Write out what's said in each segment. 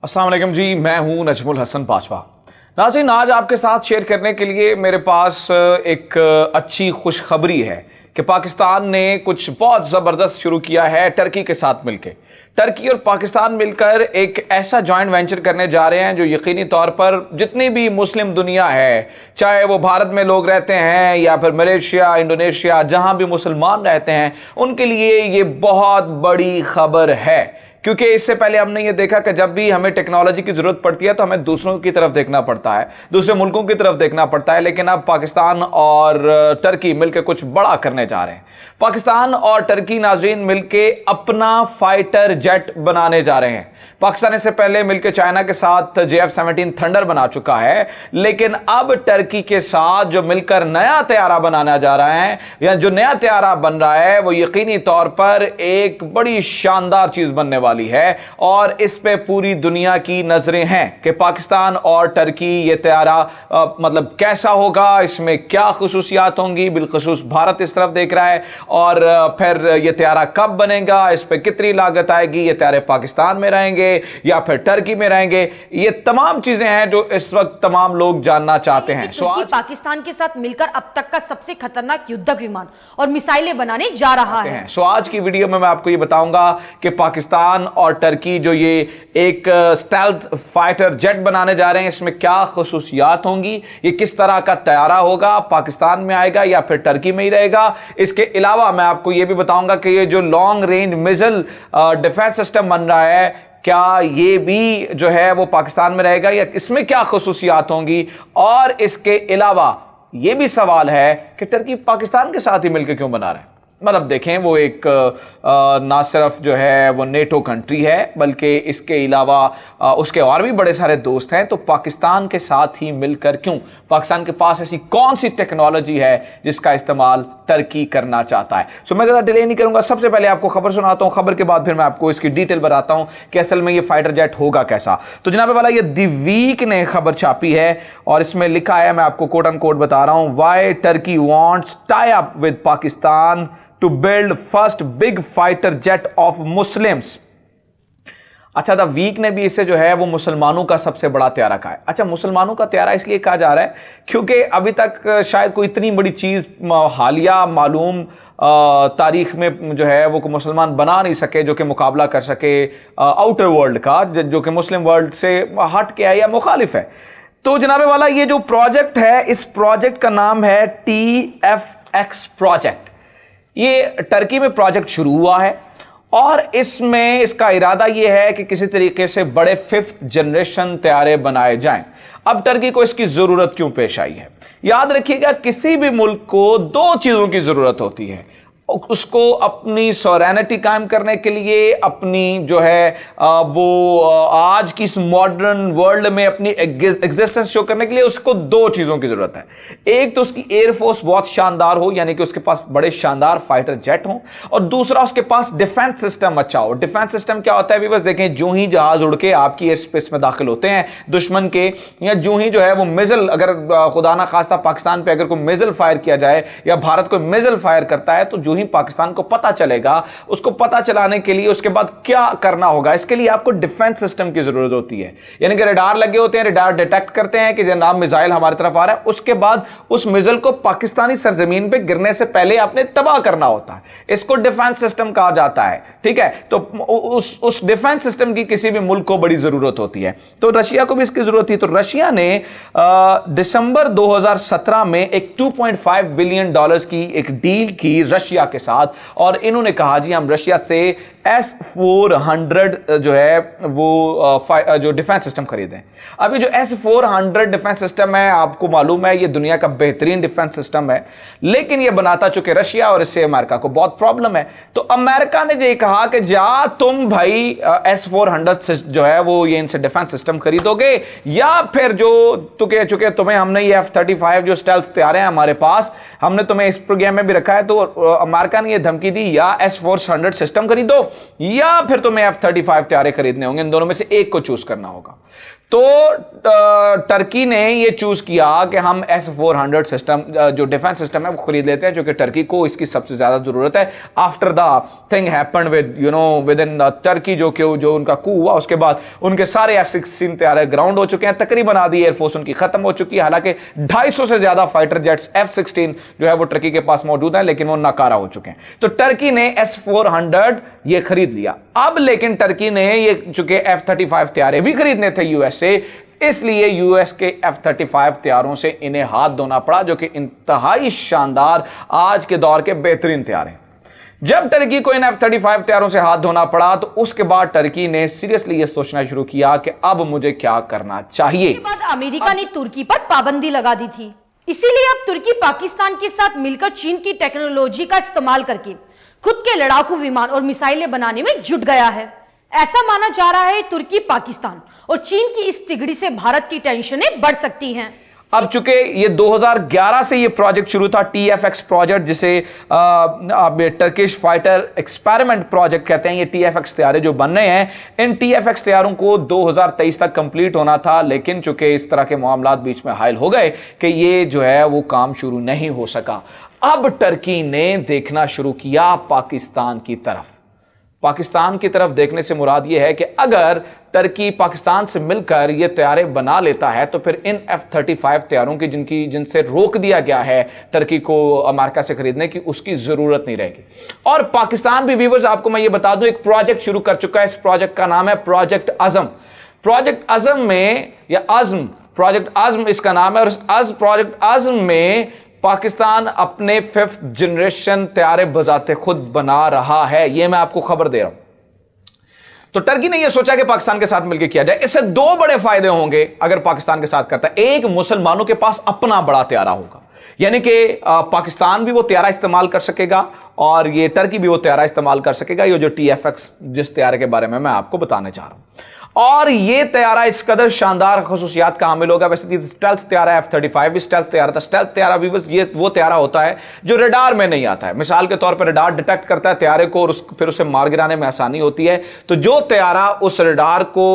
अस्सलाम वालेकुम जी, मैं हूं नजमुल हसन पाचवा। नाज़रीन, आज आपके साथ शेयर करने के लिए मेरे पास एक अच्छी खुशखबरी है कि पाकिस्तान ने कुछ बहुत ज़बरदस्त शुरू किया है टर्की के साथ मिलकर। टर्की और पाकिस्तान मिलकर एक ऐसा जॉइंट वेंचर करने जा रहे हैं जो यकीनी तौर पर जितनी भी मुस्लिम दुनिया है, चाहे वो भारत में लोग रहते हैं या फिर मलेशिया, इंडोनेशिया, जहां भी मुसलमान रहते हैं, उनके लिए ये बहुत बड़ी खबर है। क्योंकि इससे पहले हमने ये देखा कि जब भी हमें टेक्नोलॉजी की जरूरत पड़ती है तो हमें दूसरों की तरफ देखना पड़ता है, दूसरे मुल्कों की तरफ देखना पड़ता है। लेकिन अब पाकिस्तान और टर्की मिलकर कुछ बड़ा करने जा रहे हैं। पाकिस्तान और टर्की नाज़रीन मिलकर अपना फाइटर जेट बनाने जा रहे हैं। पाकिस्तान इससे पहले मिलकर चाइना के साथ JF-17 थंडर बना चुका है, लेकिन अब टर्की के साथ जो मिलकर नया तैयारा बनाना जा रहा है, या जो नया तैयारा बन रहा है, वो यकीनी तौर पर एक बड़ी शानदार चीज बनने वाली है। और इस पे पूरी दुनिया की नजरें हैं कि पाकिस्तान और टर्की ये तैयारा मतलब कैसा होगा, इसमें क्या खुसूसियात होंगी। बिलखुसूस भारत इस तरफ देख रहा है। और फिर ये तैयारा कब बनेगा, इस पे कितनी लागत आएगी, ये तैयारे पाकिस्तान में रहेंगे या फिर टर्की में रहेंगे, ये तमाम चीजें हैं जो इस वक्त तमाम लोग जानना चाहते हैं। पाकिस्तान के साथ मिलकर अब तक का सबसे खतरनाक युद्धक विमान और मिसाइलें बनाने जा रहा है। आज की वीडियो में मैं आपको ये बताऊंगा कि पाकिस्तान और टर्की जो ये एक स्टेल्थ फाइटर जेट बनाने जा रहे हैं, इसमें क्या खुसूसियात होंगी, ये किस तरह का तैयारा होगा, पाकिस्तान में आएगा या फिर टर्की में ही रहेगा। इसके अलावा मैं आपको ये भी बताऊंगा कि ये जो long range missile defence system बन रहा है, क्या ये भी जो है वो पाकिस्तान में रहेगा या इसमें क्या खुसूसियात होंगी। और इसके अलावा ये भी सवाल है कि टर्की पाकिस्तान के साथ ही मिलकर क्यों बना रहा है। मतलब देखें, वो एक ना सिर्फ जो है वो नेटो कंट्री है, बल्कि इसके अलावा उसके और भी बड़े सारे दोस्त हैं। तो पाकिस्तान के साथ ही मिलकर क्यों, पाकिस्तान के पास ऐसी कौन सी टेक्नोलॉजी है जिसका इस्तेमाल टर्की करना चाहता है। सो मैं ज़्यादा डिले नहीं करूंगा, सबसे पहले आपको खबर सुनाता हूं, खबर के बाद फिर मैं आपको इसकी डिटेल बताता हूं कि असल में ये फाइटर जेट होगा कैसा। तो जनाब वाला, ये द वीक ने खबर छापी है और इसमें लिखा है, मैं आपको कोट एंड कोट बता रहा हूं, why Turkey wants tie up with Pakistan to build first big fighter jet of Muslims। अच्छा, द वीक ने भी इससे जो है वो मुसलमानों का सबसे बड़ा तैयारा कहा है। अच्छा, मुसलमानों का तैयारा इसलिए कहा जा रहा है क्योंकि अभी तक शायद कोई इतनी बड़ी चीज हालिया मालूम तारीख में जो है वो मुसलमान बना नहीं सके जो कि मुकाबला कर सके आउटर वर्ल्ड का, जो कि मुस्लिम वर्ल्ड से हट के है या मुखालिफ है। तो जनाबे वाला, ये जो प्रोजेक्ट है, इस प्रोजेक्ट का नाम है TFX प्रोजेक्ट। ये टर्की में प्रोजेक्ट शुरू हुआ है और इसमें इसका इरादा यह है कि किसी तरीके से बड़े 5th जनरेशन तैयारे बनाए जाएं। अब टर्की को इसकी जरूरत क्यों पेश आई है? याद रखिएगा, किसी भी मुल्क को 2 चीजों की जरूरत होती है। उसको अपनी सॉवरेनिटी कायम करने के लिए, अपनी जो है वो आज की इस मॉडर्न वर्ल्ड में अपनी एग्जिस्टेंस शो करने के लिए उसको 2 चीजों की जरूरत है। एक तो उसकी एयरफोर्स बहुत शानदार हो, यानी कि उसके पास बड़े शानदार फाइटर जेट हो, और दूसरा उसके पास डिफेंस सिस्टम अच्छा हो। डिफेंस सिस्टम क्या होता है भी, बस देखें, जो ही जहाज उड़ के आपकी एयर स्पेस में दाखिल होते हैं दुश्मन के, या जो ही जो है वो मिसाइल, अगर खुदा ना खास्ता पाकिस्तान पे अगर कोई मिसाइल फायर किया जाए या भारत कोई मिसाइल फायर करता है, तो जो ही पाकिस्तान को पता चलेगा, उसको पता चलाने के लिए उसके बाद क्या करना होगा, इसके लिए आपको डिफेंस सिस्टम की जरूरत होती है। यानी कि रडार लगे होते हैं, रडार डिटेक्ट करते हैं कि जनाब मिसाइल हमारी तरफ आ रहा है, उसके बाद उस मिसाइल को पाकिस्तानी सरजमीन पे गिरने से पहले आपने तबाह करना होता है। इसको डिफेंस सिस्टम कहा जाता है, ठीक है। तो उस डिफेंस सिस्टम की किसी भी मुल्क को बड़ी जरूरत होती है। तो रशिया को भी इसकी जरूरत थी। तो रशिया ने दिसंबर 2017 में एक $2.5 बिलियन की एक डील की रशिया के साथ, और इन्होंने कहा जी हम रशिया से S-400 जो है वो जो डिफेंस सिस्टम खरीदें। अभी जो S-400 डिफेंस सिस्टम है, आपको मालूम है, ये दुनिया का बेहतरीन डिफेंस सिस्टम है, लेकिन ये बनाता चुके रशिया और इससे अमेरिका को बहुत प्रॉब्लम है। तो अमेरिका ने ये कहा कि जा तुम भाई S-400 जो है वो ये इनसे डिफेंस सिस्टम खरीदोगे, या फिर जो चुके तुम्हें हमने ये F-35 जो स्टेल्थ तैयारे हैं हमारे पास, हमने तुम्हें इस प्रोग्राम में भी रखा है। तो अमेरिका ने ये धमकी दी, या S-400 सिस्टम खरीदो या फिर तुम्हें F-35 तैयारे खरीदने होंगे, इन दोनों में से एक को चूज करना होगा। तो टर्की ने ये चूज किया कि हम S-400 सिस्टम जो डिफेंस सिस्टम है वो खरीद लेते हैं, जो कि टर्की को इसकी सबसे ज्यादा जरूरत है। After the thing happened with in Turkey, जो उनका कू हुआ उसके बाद उनके सारे F-16 तैयार ग्राउंड हो चुके हैं, तकरीबन आधी एयरफोर्स उनकी खत्म हो चुकी है। हालांकि 250 से ज्यादा फाइटर जेट्स F-16 जो है वो टर्की के पास मौजूद है, लेकिन वो नाकारा हो चुके हैं। तो टर्की ने S-400 ये खरीद लिया। अब लेकिन टर्की ने ये चूंकि F-35 तैयारे भी खरीदने थे यूएस से, इसलिए यूएस के F-35 तैयारों से इन्हें हाथ धोना पड़ा, जो कि इंतहाई शानदार आज के दौर के बेहतरीन तैयार हैं। जब टर्की को इन F-35 तैयारों से हाथ धोना पड़ा तो उसके बाद टर्की ने सीरियसली यह सोचना शुरू किया कि अब मुझे क्या करना चाहिए। इसके बाद अमेरिका ने तुर्की पर पाबंदी लगा दी थी, इसीलिए अब तुर्की पाकिस्तान के साथ मिलकर चीन की टेक्नोलॉजी का इस्तेमाल करके खुद के लड़ाकू विमान और मिसाइलें बनाने में जुट गया है। ऐसा माना जा रहा है तुर्की, पाकिस्तान और चीन की इस तिगड़ी से भारत की टेंशनें बढ़ सकती हैं। अब चूंकि ये 2011 से ये प्रोजेक्ट शुरू था, TFX प्रोजेक्ट, जिसे टर्किश फाइटर एक्सपेरिमेंट प्रोजेक्ट कहते हैं। ये TFX तैयारे जो बन रहे हैं, इन TFX तैयारों को 2023 तक कंप्लीट होना था, लेकिन चूंकि इस तरह के मामला बीच में हायल हो गए कि ये जो है वो काम शुरू नहीं हो सका। अब टर्की ने देखना शुरू किया पाकिस्तान की तरफ। पाकिस्तान की तरफ देखने से मुराद यह है कि अगर टर्की पाकिस्तान से मिलकर यह तैयारे बना लेता है तो फिर इन F-35 तैयारों की जिनसे रोक दिया गया है टर्की को अमेरिका से खरीदने की, उसकी जरूरत नहीं रहेगी। और पाकिस्तान भी, व्यूअर्स आपको मैं ये बता दूं, एक प्रोजेक्ट शुरू कर चुका है। इस प्रोजेक्ट का नाम है प्रोजेक्ट आजम। प्रोजेक्ट आजम में, या आजम, प्रोजेक्ट आजम इसका नाम है, और इस प्रोजेक्ट आजम में पाकिस्तान अपने 5th जनरेशन तैयारे बजाते खुद बना रहा है। यह मैं आपको खबर दे रहा हूं। तो टर्की ने यह सोचा कि पाकिस्तान के साथ मिलकर किया जाए। इससे 2 बड़े फायदे होंगे अगर पाकिस्तान के साथ करता है। एक, मुसलमानों के पास अपना बड़ा तैयारा होगा, यानी कि पाकिस्तान भी वो तैयारा इस्तेमाल कर सकेगा और ये टर्की भी वो तैयारा इस्तेमाल कर सकेगा, ये जो TFX जिस तैयारे के बारे में मैं आपको बताने चाह रहा हूं। और ये तैयारा इस कदर शानदार खसूसियात का हामिल होगा। वैसे स्टेल्थ तैयारा F-35 भी स्टेल्थ तैयारा था। स्टेल्थ तैयारा भी ये वो तैयारा होता है जो रडार में नहीं आता है। मिसाल के तौर पर रडार डिटेक्ट करता है तैयारे को और फिर उसे मार गिराने में आसानी होती है। तो जो तैयारा उस रडार को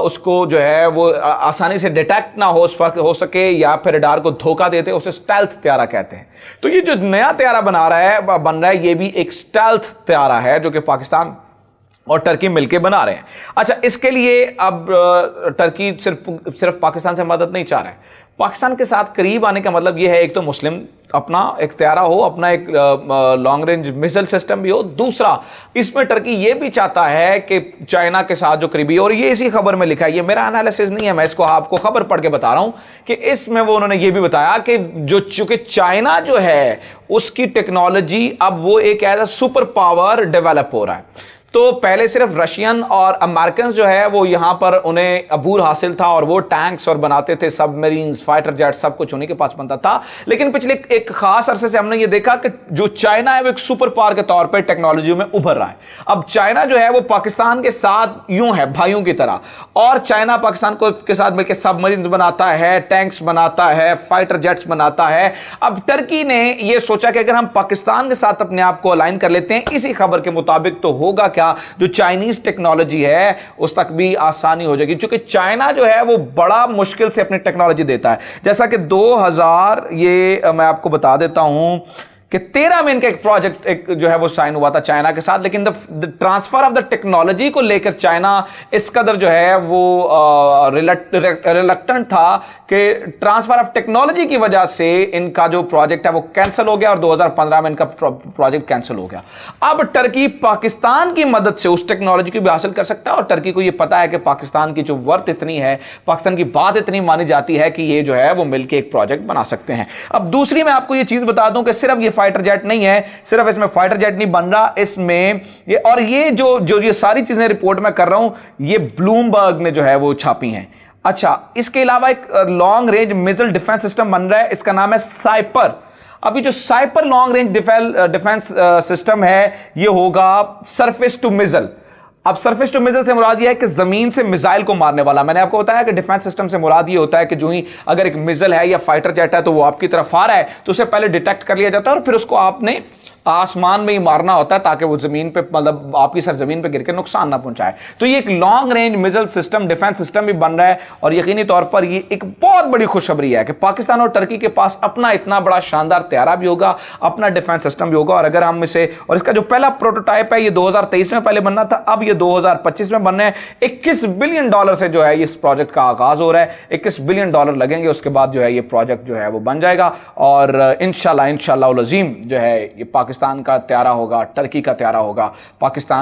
उसको जो है वो आसानी से डिटेक्ट ना हो सके या फिर रडार को धोखा देते, उसे स्टेल्थ तैयारा कहते हैं। तो ये जो नया तैयारा बन रहा है ये भी एक स्टेल्थ तैयारा है जो कि पाकिस्तान और टर्की मिलकर बना रहे हैं। अच्छा, इसके लिए अब टर्की सिर्फ पाकिस्तान से मदद नहीं चाह रहा है। पाकिस्तान के साथ करीब आने का मतलब यह है, एक तो मुस्लिम अपना एक तैयारा हो, अपना एक लॉन्ग रेंज मिसाइल सिस्टम भी हो। दूसरा, इसमें टर्की यह भी चाहता है कि चाइना के साथ जो करीबी, और ये इसी खबर में लिखा है, ये मेरा एनालिसिस नहीं है, मैं इसको आपको खबर पढ़ के बता रहा हूं कि इसमें वो उन्होंने ये भी बताया कि जो चूंकि चाइना जो है उसकी टेक्नोलॉजी अब वो एक as a super power develop हो रहा है। तो पहले सिर्फ रशियन और अमेरिकन जो है वो यहां पर उन्हें अबूर हासिल था और वो टैंक्स और बनाते थे, सबमरीन्स, फाइटर जेट, सब कुछ उन्हीं के पास बनता था। लेकिन पिछले एक खास अरसे से हमने ये देखा कि जो चाइना है वो एक सुपर पावर के तौर पे टेक्नोलॉजी में उभर रहा है। अब चाइना जो है वो पाकिस्तान के साथ यूं है भाइयों की तरह, और चाइना पाकिस्तान को के साथ मिलकर सबमरीन्स बनाता है, टैंक्स बनाता है, फाइटर जेट्स बनाता है। अब टर्की ने यह सोचा कि अगर हम पाकिस्तान के साथ अपने आप को अलाइन कर लेते हैं इसी खबर के मुताबिक, तो होगा जो चाइनीज टेक्नोलॉजी है उस तक भी आसानी हो जाएगी। क्योंकि चाइना जो है वो बड़ा मुश्किल से अपनी टेक्नोलॉजी देता है। जैसा कि 2000 ये मैं आपको बता देता हूं कि 13 में इनका एक प्रोजेक्ट एक जो है वो साइन हुआ था चाइना के साथ, लेकिन the transfer of the technology को लेकर चाइना इस कदर जो है वो रिलक्टेंट था कि ट्रांसफर ऑफ टेक्नोलॉजी की वजह से इनका जो प्रोजेक्ट है वो कैंसिल हो गया और 2015 में इनका प्रोजेक्ट कैंसिल हो गया। अब टर्की पाकिस्तान की मदद से उस टेक्नोलॉजी को भी हासिल कर सकता है और टर्की को यह पता है कि पाकिस्तान की जो वर्थ इतनी है, पाकिस्तान की बात इतनी मानी जाती है कि ये जो है वो मिलकर एक प्रोजेक्ट बना सकते हैं। अब दूसरी मैं आपको ये चीज बता दूं कि सिर्फ ये फाइटर जेट नहीं है, सिर्फ इसमें फाइटर जेट नहीं बन रहा, इसमें ये और ये जो ये सारी चीजें रिपोर्ट में कर रहा हूं ये ब्लूमबर्ग ने जो है वो छापी हैं। अच्छा, इसके अलावा एक long range missile defence system बन रहा है, इसका नाम है साइपर। अभी जो साइपर लॉन्ग रेंज डिफेंस सिस्टम है ये होगा सरफेस टू मिसाइल। अब सरफेस टू मिसाइल से मुराद यह है कि जमीन से मिसाइल को मारने वाला। मैंने आपको बताया कि डिफेंस सिस्टम से मुराद यह होता है कि जो ही अगर एक मिसाइल है या फाइटर जेट है तो वो आपकी तरफ आ रहा है तो उसे पहले डिटेक्ट कर लिया जाता है और फिर उसको आपने आसमान में ही मारना होता है ताकि वो जमीन पे, मतलब आपकी सरजमीन पे गिर के नुकसान ना पहुंचाए। तो ये एक long range missile system, defence system भी बन रहा है और यकीनी तौर पर ये एक बहुत बड़ी खुशखबरी है कि पाकिस्तान और टर्की के पास अपना इतना बड़ा शानदार तैयारा भी होगा, अपना डिफेंस सिस्टम भी होगा। और अगर हम इसे, और इसका जो पहला प्रोटोटाइप है ये 2023 में पहले बनना था, अब ये 2025 में बनना है। $21 बिलियन से जो है इस प्रोजेक्ट का आगाज हो रहा है। $21 बिलियन लगेंगे, उसके बाद जो है ये प्रोजेक्ट जो है वो बन जाएगा और इंशाल्लाह अज़ीम जो है ये पाकिस्तान का तैयारा होगा, टर्की का तैयारा होगा। पाकिस्तान